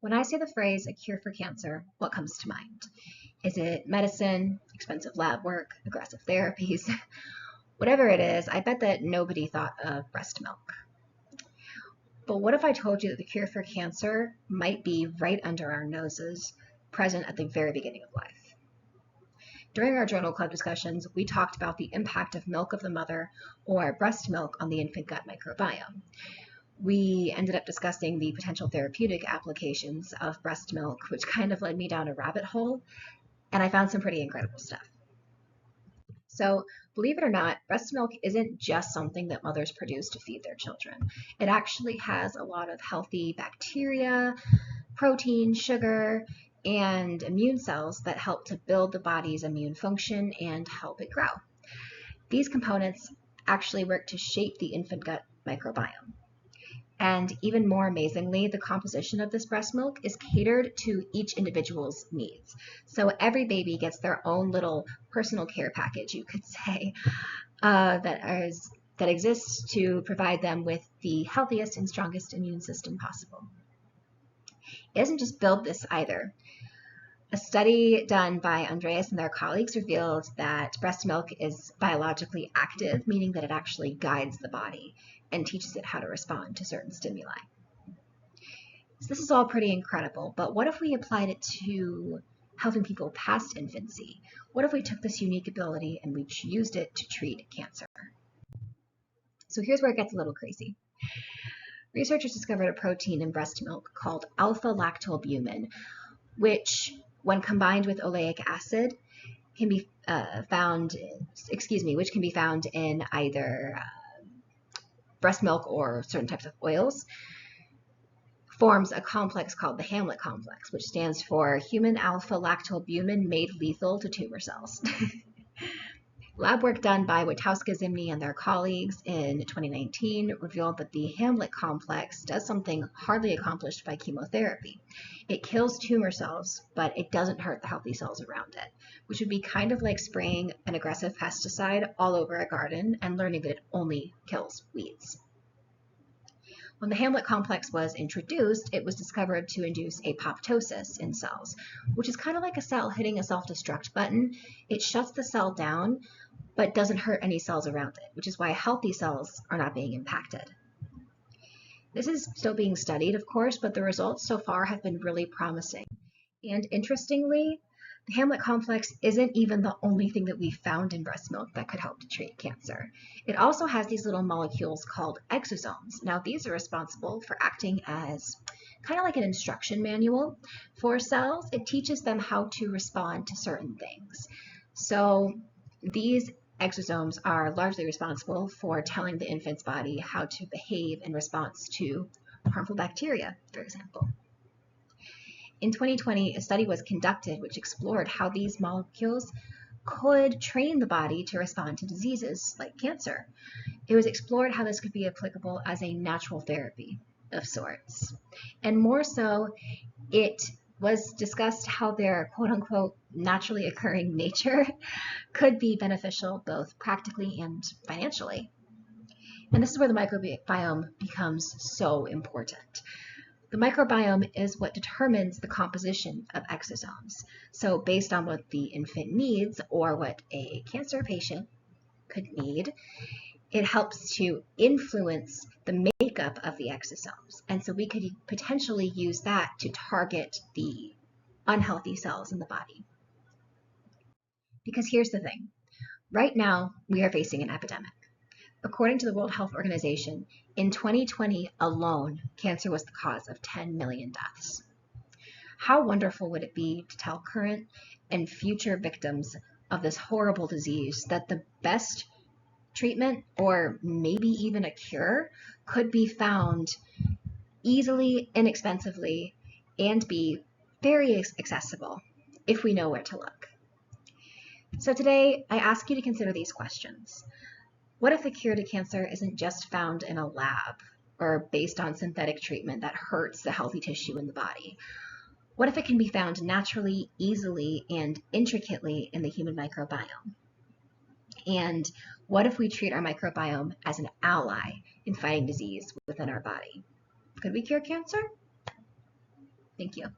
When I say the phrase a cure for cancer, what comes to mind? Is it medicine, expensive lab work, aggressive therapies? Whatever it is, I bet that nobody thought of breast milk. But what if I told you that the cure for cancer might be right under our noses, present at the very beginning of life? During our journal club discussions, we talked about the impact of milk of the mother or breast milk on the infant gut microbiome. We ended up discussing the potential therapeutic applications of breast milk, which kind of led me down a rabbit hole, and I found some pretty incredible stuff. So, believe it or not, breast milk isn't just something that mothers produce to feed their children. It actually has a lot of healthy bacteria, protein, sugar, and immune cells that help to build the body's immune function and help it grow. These components actually work to shape the infant gut microbiome. And even more amazingly, the composition of this breast milk is catered to each individual's needs. So every baby gets their own little personal care package, you could say, that exists to provide them with the healthiest and strongest immune system possible. It doesn't just build this either. A study done by Andreas and their colleagues revealed that breast milk is biologically active, meaning that it actually guides the body and teaches it how to respond to certain stimuli. So this is all pretty incredible, but what if we applied it to helping people past infancy? What if we took this unique ability and we used it to treat cancer? So here's where it gets a little crazy. Researchers discovered a protein in breast milk called alpha-lactalbumin, which, when combined with oleic acid, can be found in either breast milk or certain types of oils, forms a complex called the Hamlet complex, which stands for human alpha-lactalbumin made lethal to tumor cells. Lab work done by Witowska, Zimny, and their colleagues in 2019 revealed that the Hamlet complex does something hardly accomplished by chemotherapy. It kills tumor cells, but it doesn't hurt the healthy cells around it, which would be kind of like spraying an aggressive pesticide all over a garden and learning that it only kills weeds. When the Hamlet complex was introduced, it was discovered to induce apoptosis in cells, which is kind of like a cell hitting a self-destruct button. It shuts the cell down, but doesn't hurt any cells around it, which is why healthy cells are not being impacted. This is still being studied, of course, but the results so far have been really promising. And interestingly, the Hamlet complex isn't even the only thing that we found in breast milk that could help to treat cancer. It also has these little molecules called exosomes. Now, these are responsible for acting as kind of like an instruction manual for cells. It teaches them how to respond to certain things. So these exosomes are largely responsible for telling the infant's body how to behave in response to harmful bacteria, for example. In 2020, a study was conducted which explored how these molecules could train the body to respond to diseases like cancer. It was explored how this could be applicable as a natural therapy of sorts. And more so, it was discussed how their quote-unquote naturally occurring nature could be beneficial both practically and financially. And this is where the microbiome becomes so important. The microbiome is what determines the composition of exosomes. So based on what the infant needs or what a cancer patient could need, it helps to influence the makeup of the exosomes. And so we could potentially use that to target the unhealthy cells in the body. Because here's the thing. Right now, we are facing an epidemic. According to the World Health Organization, in 2020 alone, cancer was the cause of 10 million deaths. How wonderful would it be to tell current and future victims of this horrible disease that the best treatment, or maybe even a cure, could be found easily, inexpensively, and be very accessible if we know where to look. So today, I ask you to consider these questions. What if the cure to cancer isn't just found in a lab or based on synthetic treatment that hurts the healthy tissue in the body? What if it can be found naturally, easily, and intricately in the human microbiome? And what if we treat our microbiome as an ally in fighting disease within our body? Could we cure cancer? Thank you.